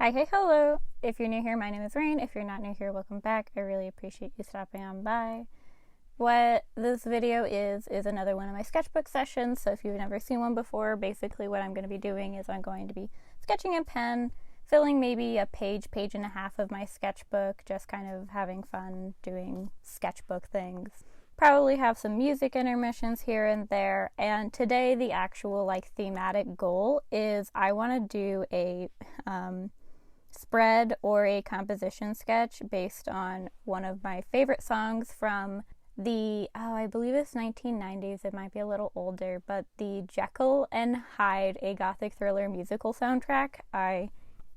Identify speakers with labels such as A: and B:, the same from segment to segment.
A: Hi, hey, hello. If you're new here, my name is Rain. If you're not new here, welcome back. I really appreciate you stopping on by. What this video is another one of my sketchbook sessions. So if you've never seen one before, basically what I'm going to be doing is I'm going to be sketching in pen, filling maybe a page and a half of my sketchbook, just kind of having fun doing sketchbook things. Probably have some music intermissions here and there, and today the actual thematic goal is I want to do a spread or a composition sketch based on one of my favorite songs from the, I believe it's 1990s, it might be a little older, but the Jekyll and Hyde, a Gothic Thriller Musical soundtrack. I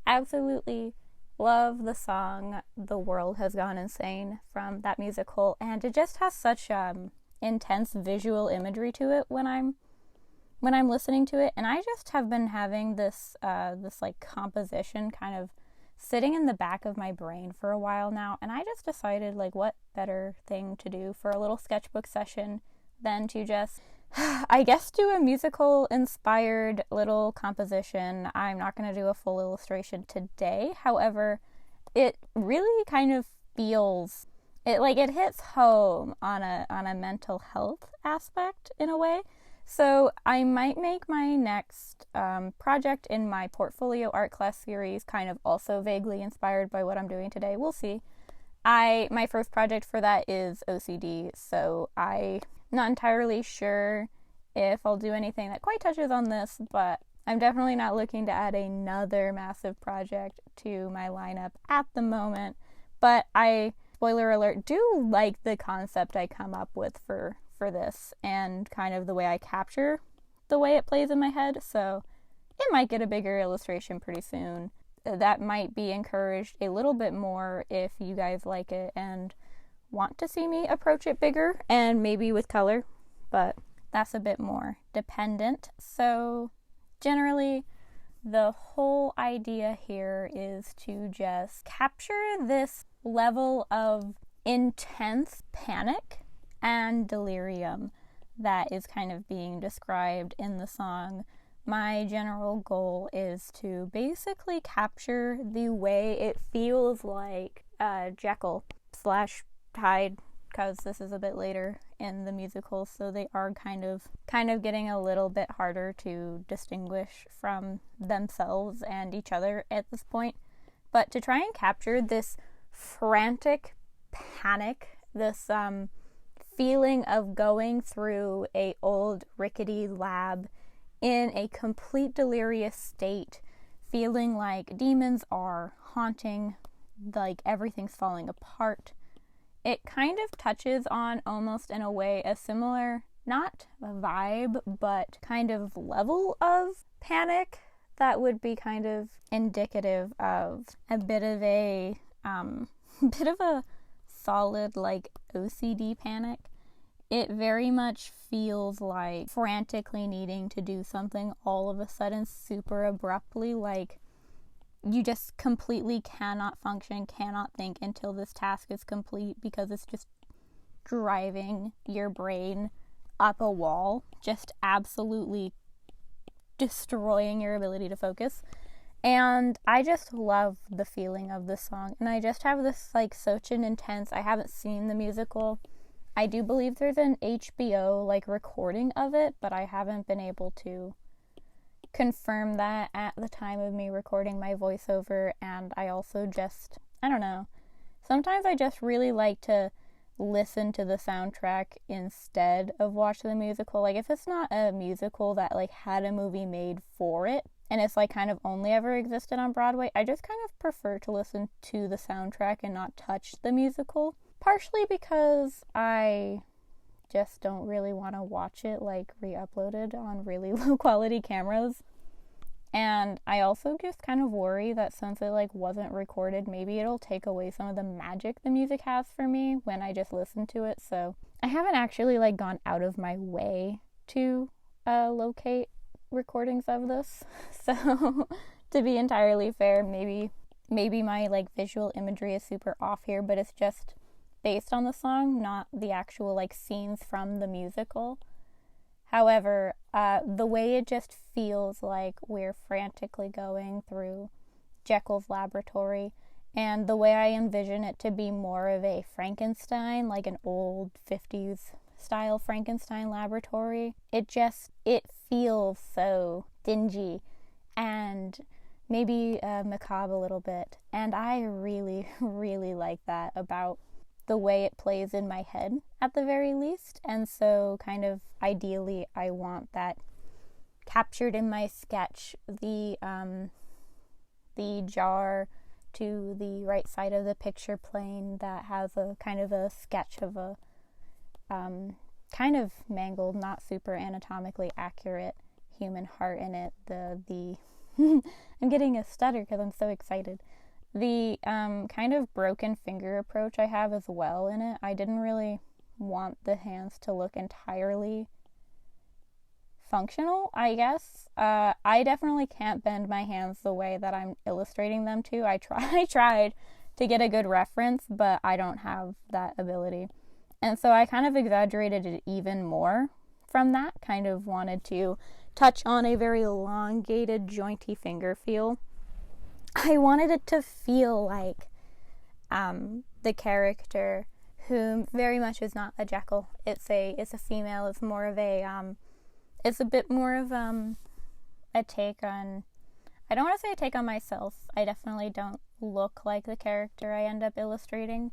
A: absolutely love the song The World Has Gone Insane from that musical, and it just has such intense visual imagery to it when I'm listening to it, and I just have been having this composition kind of sitting in the back of my brain for a while now, and I just decided what better thing to do for a little sketchbook session than to just I guess do a musical inspired little composition. I'm not going to do a full illustration today. However, it really kind of feels it hits home on a mental health aspect in a way. So I might make my next project in my portfolio art class series kind of also vaguely inspired by what I'm doing today. We'll see. My first project for that is OCD, so I'm not entirely sure if I'll do anything that quite touches on this, but I'm definitely not looking to add another massive project to my lineup at the moment. But I, spoiler alert, do like the concept I come up with for this and kind of the way I capture the way it plays in my head, so it might get a bigger illustration pretty soon. That might be encouraged a little bit more if you guys like it and want to see me approach it bigger and maybe with color, but that's a bit more dependent. So generally, the whole idea here is to just capture this level of intense panic and delirium that is kind of being described in the song. My general goal is to basically capture the way it feels like Jekyll / Hyde, because this is a bit later in the musical, so they are kind of getting a little bit harder to distinguish from themselves and each other at this point. But to try and capture this frantic panic, this feeling of going through a old rickety lab in a complete delirious state, feeling like demons are haunting, like everything's falling apart. It kind of touches on, almost in a way, a similar, not a vibe, but kind of level of panic that would be kind of indicative of a bit of a solid OCD panic. It very much feels like frantically needing to do something all of a sudden super abruptly, like you just completely cannot function, cannot think until this task is complete, because it's just driving your brain up a wall, just absolutely destroying your ability to focus. And I just love the feeling of this song, and I just have this such an intense, I haven't seen the musical. I do believe there's an HBO recording of it, but I haven't been able to confirm that at the time of me recording my voiceover. And I also just, I don't know, sometimes I just really like to listen to the soundtrack instead of watch the musical. If it's not a musical that had a movie made for it, and it's kind of only ever existed on Broadway, I just kind of prefer to listen to the soundtrack and not touch the musical. Partially because I just don't really want to watch it re-uploaded on really low quality cameras. And I also just kind of worry that since it wasn't recorded, maybe it'll take away some of the magic the music has for me when I just listen to it. So I haven't actually gone out of my way to locate recordings of this. So to be entirely fair, maybe my visual imagery is super off here, but it's just based on the song, not the actual scenes from the musical. However, the way it just feels like we're frantically going through Jekyll's laboratory, and the way I envision it to be more of a Frankenstein, like an old 50s style Frankenstein laboratory. It feels so dingy and maybe macabre a little bit, and I really, really like that about the way it plays in my head at the very least. And so kind of ideally I want that captured in my sketch. The jar to the right side of the picture plane that has a kind of a sketch of a kind of mangled, not super anatomically accurate human heart in it. The I'm getting a stutter because I'm so excited. The kind of broken finger approach I have as well in it. I didn't really want the hands to look entirely functional, I guess. I definitely can't bend my hands the way that I'm illustrating them to. I tried to get a good reference, but I don't have that ability. And so I kind of exaggerated it even more from that. Kind of wanted to touch on a very elongated, jointy finger feel. I wanted it to feel like the character, who very much is not a Jekyll. It's a female. It's more of a it's a bit more of a take on, I don't want to say a take on myself. I definitely don't look like the character I end up illustrating,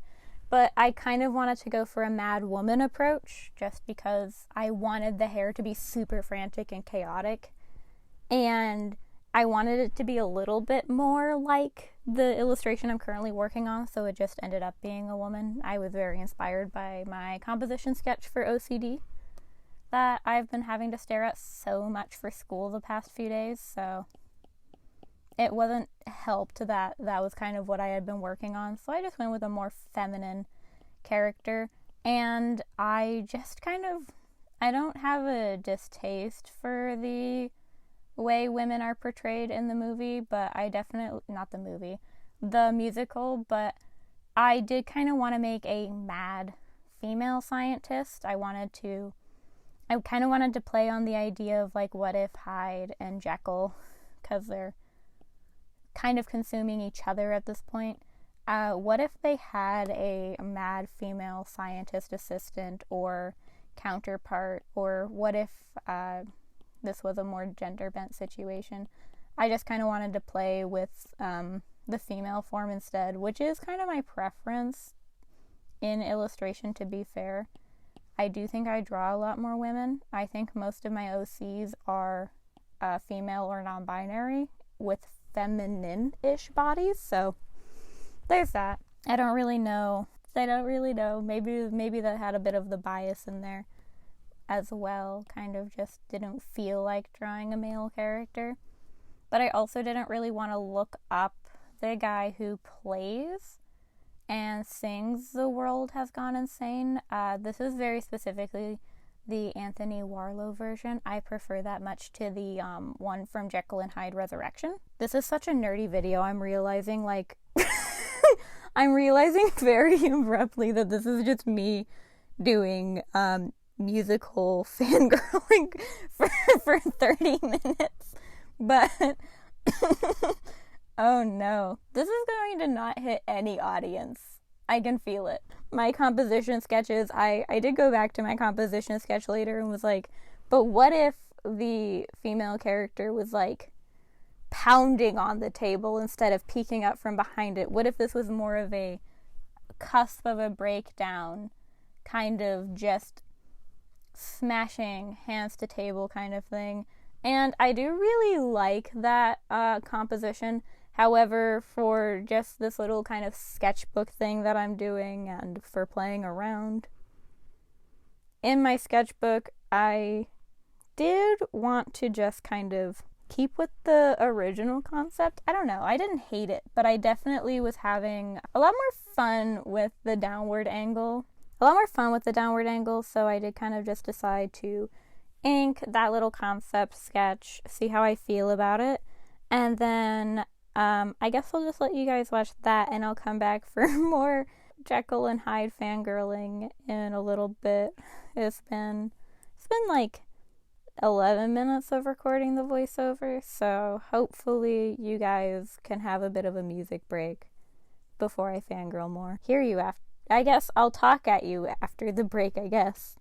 A: but I kind of wanted to go for a Mad Woman approach just because I wanted the hair to be super frantic and chaotic, and I wanted it to be a little bit more like the illustration I'm currently working on, so it just ended up being a woman. I was very inspired by my composition sketch for OCD that I've been having to stare at so much for school the past few days, so it wasn't helped that was kind of what I had been working on, so I just went with a more feminine character. And I just I don't have a distaste for the way women are portrayed in the movie, but I definitely, not the movie, the musical, but I did kind of want to make a mad female scientist. I kind of wanted to play on the idea of, like, what if Hyde and Jekyll, because they're kind of consuming each other at this point, what if they had a mad female scientist assistant or counterpart, or what if this was a more gender-bent situation? I just kind of wanted to play with the female form instead, which is kind of my preference in illustration, to be fair. I do think I draw a lot more women. I think most of my OCs are female or non-binary with feminine-ish bodies, so there's that. I don't really know. Maybe that had a bit of the bias in there as well. Kind of just didn't feel like drawing a male character. But I also didn't really want to look up the guy who plays and sings The World Has Gone Insane. This is very specifically the Anthony Warlow version. I prefer that much to the one from Jekyll and Hyde Resurrection. This is such a nerdy video. I'm realizing very abruptly that this is just me doing musical fangirling for 30 minutes. But oh no, this is going to not hit any audience. I can feel it. My composition sketches, I did go back to my composition sketch later and was like, but what if the female character was like pounding on the table instead of peeking up from behind it? What if this was more of a cusp of a breakdown, kind of just smashing hands to table kind of thing? And I do really like that composition. However, for just this little kind of sketchbook thing that I'm doing and for playing around in my sketchbook, I did want to just kind of keep with the original concept. I don't know, I didn't hate it, but I definitely was having a lot more fun with the downward angle. So I did kind of just decide to ink that little concept sketch, see how I feel about it, and then I guess I'll just let you guys watch that, and I'll come back for more Jekyll and Hyde fangirling in a little bit. It's been like 11 minutes of recording the voiceover, so hopefully you guys can have a bit of a music break before I fangirl more. Hear you after. I guess I'll talk at you after the break, I guess.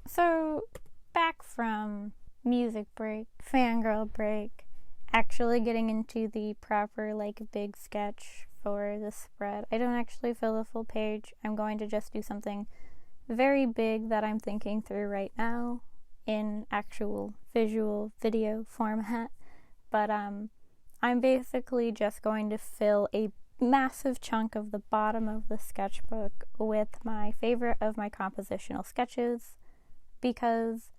A: So, back from music break, fangirl break, actually getting into the proper, big sketch for the spread. I don't actually fill the full page. I'm going to just do something very big that I'm thinking through right now in actual visual video format. But, I'm basically just going to fill a massive chunk of the bottom of the sketchbook with my favorite of my compositional sketches, because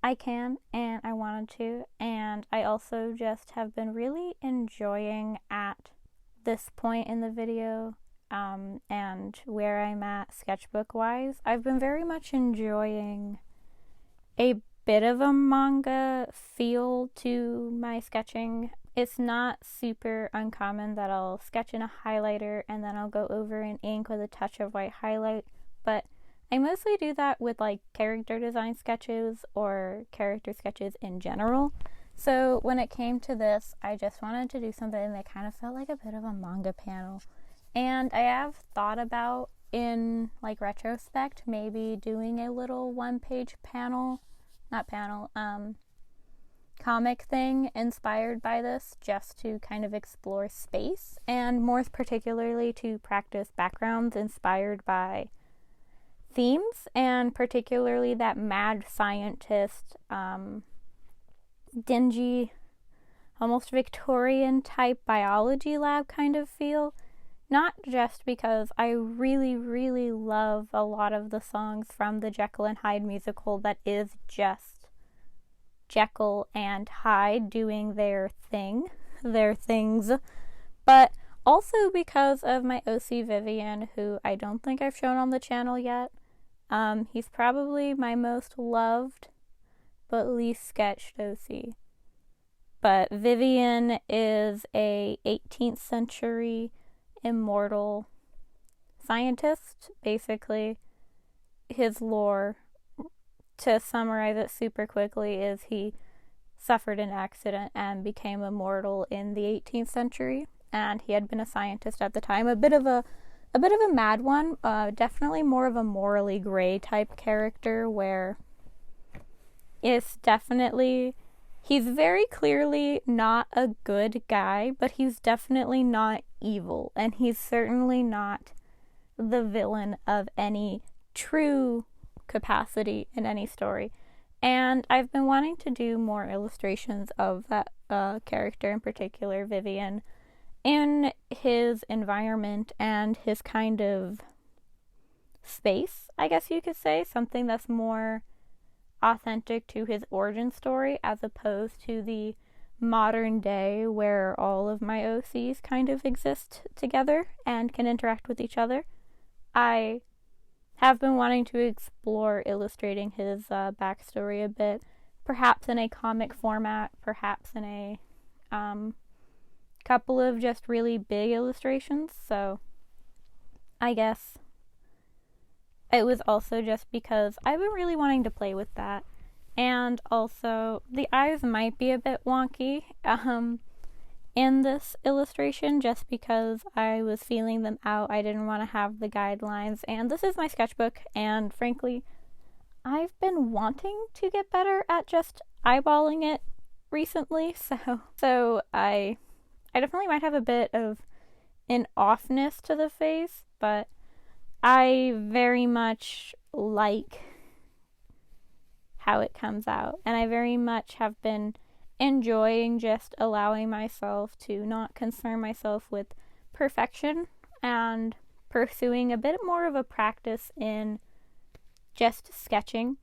A: I can and I wanted to, and I also just have been really enjoying at this point in the video and where I'm at sketchbook wise. I've been very much enjoying a bit of a manga feel to my sketching. It's not super uncommon that I'll sketch in a highlighter and then I'll go over in ink with a touch of white highlight, but I mostly do that with like character design sketches or character sketches in general. So when it came to this, I just wanted to do something that kind of felt like a bit of a manga panel. And I have thought about, in like retrospect, maybe doing a little one-page comic thing inspired by this, just to kind of explore space, and more particularly to practice backgrounds inspired by themes, and particularly that mad scientist, dingy, almost Victorian type biology lab kind of feel. Not just because I really, really love a lot of the songs from the Jekyll and Hyde musical that is just Jekyll and Hyde doing their things, but also because of my OC Vivian, who I don't think I've shown on the channel yet. He's probably my most loved but least sketched OC. But Vivian is a 18th century immortal scientist. Basically, his lore, to summarize it super quickly, is he suffered an accident and became immortal in the 18th century, and he had been a scientist at the time, a bit of a mad one, definitely more of a morally gray type character, where it's definitely, he's very clearly not a good guy, but he's definitely not evil, and he's certainly not the villain of any true capacity in any story. And I've been wanting to do more illustrations of that character, in particular Vivian, in his environment and his kind of space, I guess you could say, something that's more authentic to his origin story as opposed to the modern day where all of my OCs kind of exist together and can interact with each other. I have been wanting to explore illustrating his backstory a bit, perhaps in a comic format, perhaps in a couple of just really big illustrations. So I guess it was also just because I've been really wanting to play with that. And also, the eyes might be a bit wonky in this illustration, just because I was feeling them out. I didn't want to have the guidelines. And this is my sketchbook, and frankly, I've been wanting to get better at just eyeballing it recently. So I definitely might have a bit of an offness to the face, but I very much like how it comes out, and I very much have been enjoying just allowing myself to not concern myself with perfection and pursuing a bit more of a practice in just sketching.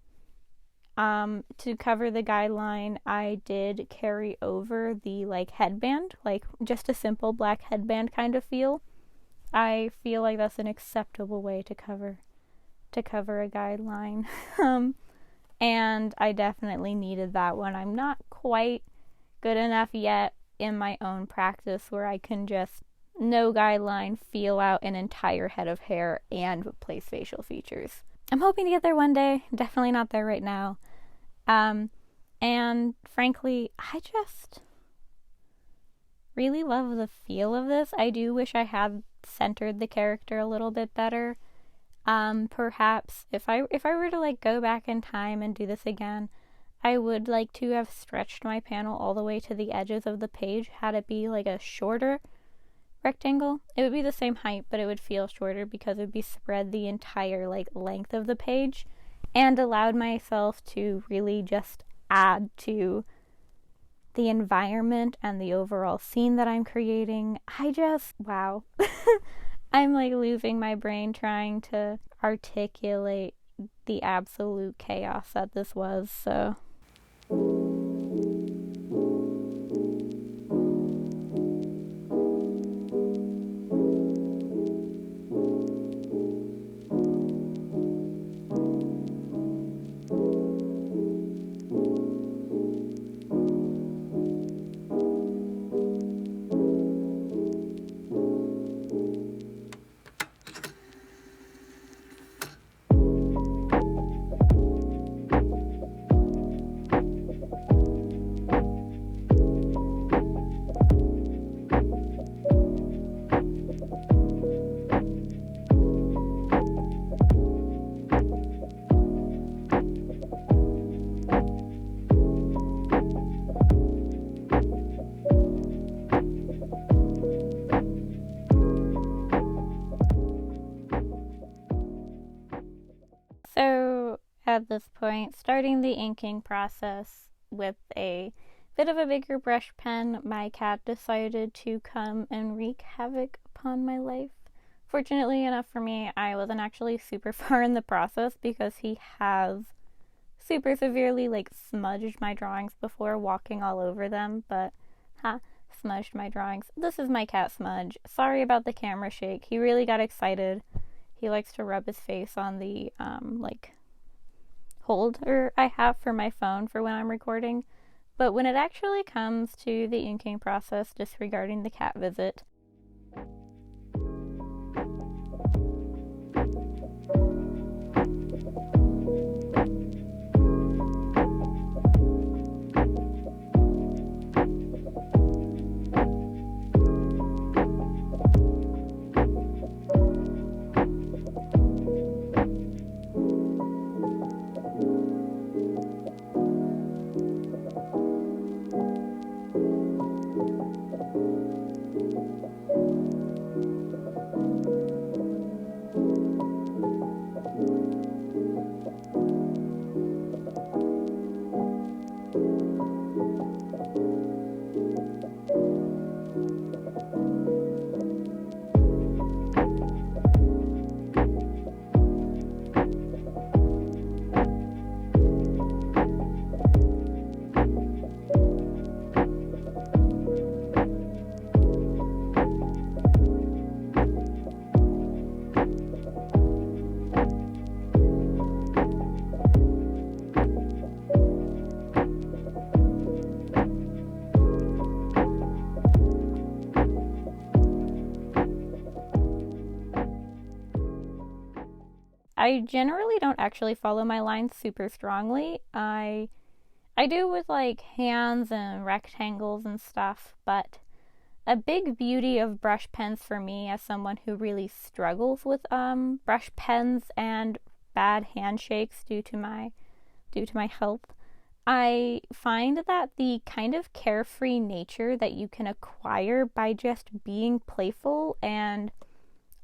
A: To cover the guideline, I did carry over the headband, just a simple black headband kind of feel. I feel like that's an acceptable way to cover a guideline. And I definitely needed that one. I'm not quite good enough yet in my own practice where I can just, no guideline, feel out an entire head of hair and place facial features. I'm hoping to get there one day. Definitely not there right now. And frankly, I just really love the feel of this. I do wish I had centered the character a little bit better. Perhaps if I were to go back in time and do this again, I would like to have stretched my panel all the way to the edges of the page, had it be a shorter rectangle. It would be the same height, but it would feel shorter because it would be spread the entire length of the page, and allowed myself to really just add to the environment and the overall scene that I'm creating. Wow. I'm losing my brain trying to articulate the absolute chaos that this was, so. at this point, starting the inking process with a bit of a bigger brush pen, my cat decided to come and wreak havoc upon my life. Fortunately enough for me, I wasn't actually super far in the process because he has super severely smudged my drawings before, walking all over them, but smudged my drawings. This is my cat Smudge. Sorry about the camera shake. He really got excited. He likes to rub his face on the holder I have for my phone for when I'm recording. But when it actually comes to the inking process, disregarding the cat visit, I generally don't actually follow my lines super strongly. I do with hands and rectangles and stuff, but a big beauty of brush pens for me, as someone who really struggles with brush pens and bad handshakes due to my health, I find that the kind of carefree nature that you can acquire by just being playful and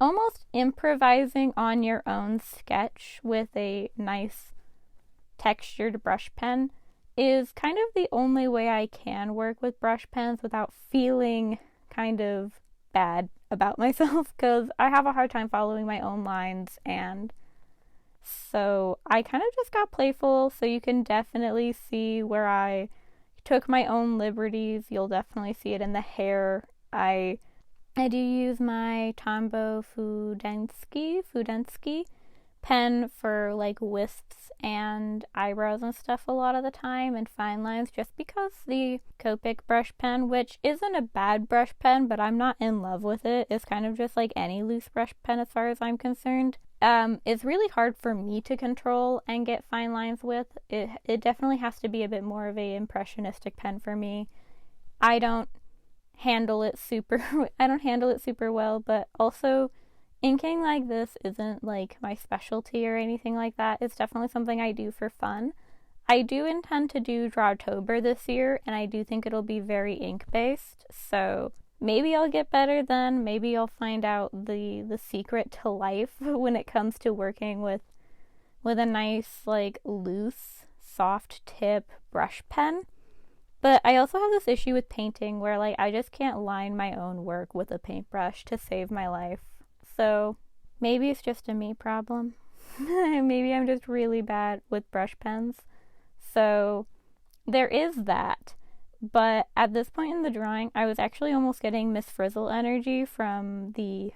A: almost improvising on your own sketch with a nice textured brush pen is kind of the only way I can work with brush pens without feeling kind of bad about myself, because I have a hard time following my own lines, and so I kind of just got playful. So you can definitely see where I took my own liberties. You'll definitely see it in the hair. I do use my Tombow Fudenosuke pen for wisps and eyebrows and stuff a lot of the time, and fine lines, just because the Copic brush pen, which isn't a bad brush pen, but I'm not in love with it, it's kind of just like any loose brush pen as far as I'm concerned, it's really hard for me to control and get fine lines with. It definitely has to be a bit more of a impressionistic pen for me. I don't handle it super well, but also inking like this isn't my specialty or anything like that. It's definitely something I do for fun. I do intend to do Drawtober this year, and I do think it'll be very ink based, so maybe I'll get better then. Maybe I'll find out the secret to life when it comes to working with a nice loose soft tip brush pen. But I also have this issue with painting where I just can't line my own work with a paintbrush to save my life. So maybe it's just a me problem. Maybe I'm just really bad with brush pens. So there is that. But at this point in the drawing, I was actually almost getting Miss Frizzle energy from the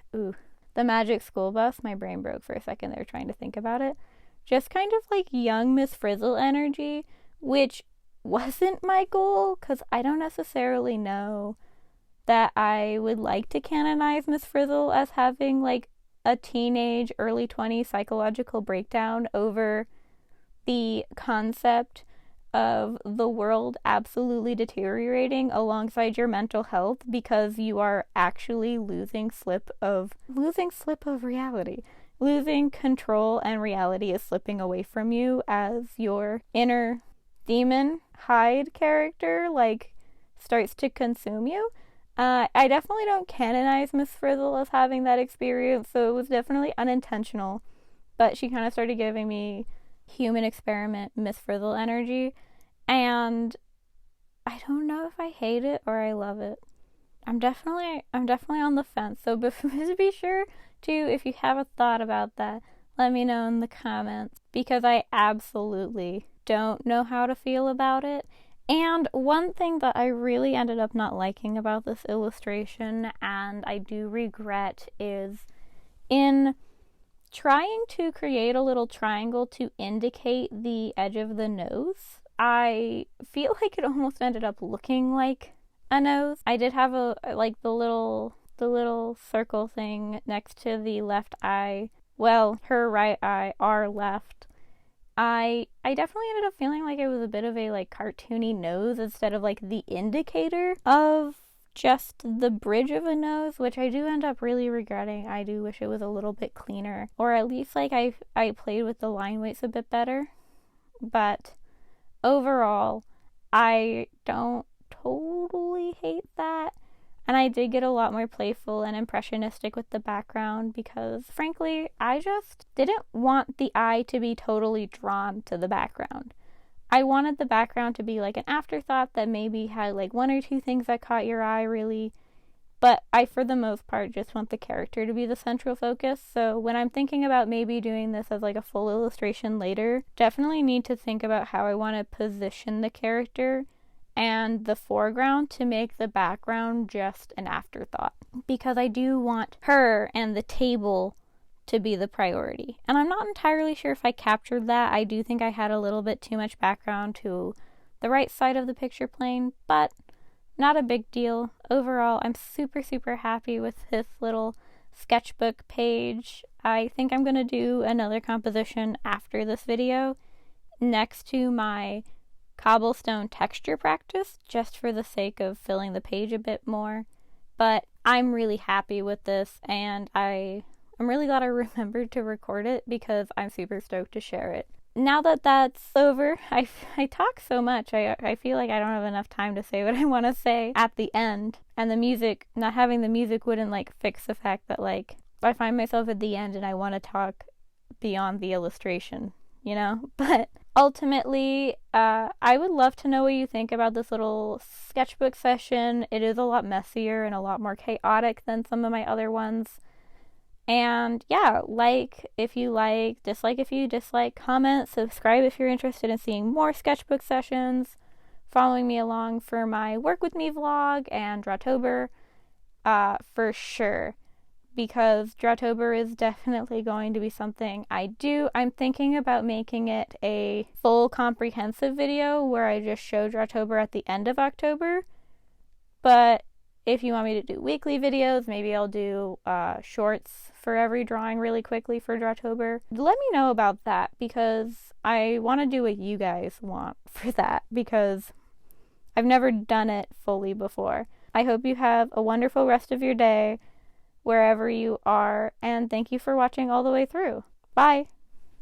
A: Magic School Bus. My brain broke for a second there trying to think about it. Just kind of young Miss Frizzle energy, which wasn't my goal, because I don't necessarily know that I would like to canonize Miss Frizzle as having a teenage, early 20s psychological breakdown over the concept of the world absolutely deteriorating alongside your mental health because you are actually losing slip of reality. Losing control, and reality is slipping away from you as your inner demon Hyde character starts to consume you. I definitely don't canonize Miss Frizzle as having that experience, so it was definitely unintentional, but she kind of started giving me human experiment Miss Frizzle energy, and I don't know if I hate it or I love it. I'm definitely on the fence. So be sure to, if you have a thought about that, let me know in the comments, because I absolutely don't know how to feel about it. And one thing that I really ended up not liking about this illustration, and I do regret, is in trying to create a little triangle to indicate the edge of the nose, I feel like it almost ended up looking like a nose. I did have the little circle thing next to the left eye. Well, her right eye, our left. I definitely ended up feeling like it was a bit of a like cartoony nose instead of like the indicator of just the bridge of a nose, which I do end up really regretting. I do wish it was a little bit cleaner, or at least like I played with the line weights a bit better. But overall, I don't totally hate that. And I did get a lot more playful and impressionistic with the background because, frankly, I just didn't want the eye to be totally drawn to the background. I wanted the background to be like an afterthought that maybe had like one or two things that caught your eye really, but I, for the most part, just want the character to be the central focus. So when I'm thinking about maybe doing this as like a full illustration later, definitely need to think about how I want to position the character and the foreground to make the background just an afterthought, because I do want her and the table to be the priority. And I'm not entirely sure if I captured that. I do think I had a little bit too much background to the right side of the picture plane, but not a big deal. Overall, I'm super, super happy with this little sketchbook page. I think I'm going to do another composition after this video next to my cobblestone texture practice, just for the sake of filling the page a bit more. But I'm really happy with this, and I'm really glad I remembered to record it because I'm super stoked to share it. Now that that's over, I talk so much, I feel like I don't have enough time to say what I want to say at the end. And the music, not having the music wouldn't like fix the fact that like I find myself at the end and I want to talk beyond the illustration, you know? But ultimately, I would love to know what you think about this little sketchbook session. It is a lot messier and a lot more chaotic than some of my other ones. And yeah, like if you like, dislike if you dislike, comment, subscribe if you're interested in seeing more sketchbook sessions, following me along for my Work With Me vlog and Drawtober, for sure, because Drawtober is definitely going to be something I do. I'm thinking about making it a full comprehensive video where I just show Drawtober at the end of October, but if you want me to do weekly videos, maybe I'll do shorts for every drawing really quickly for Drawtober. Let me know about that, because I want to do what you guys want for that, because I've never done it fully before. I hope you have a wonderful rest of your day wherever you are, and thank you for watching all the way through. Bye!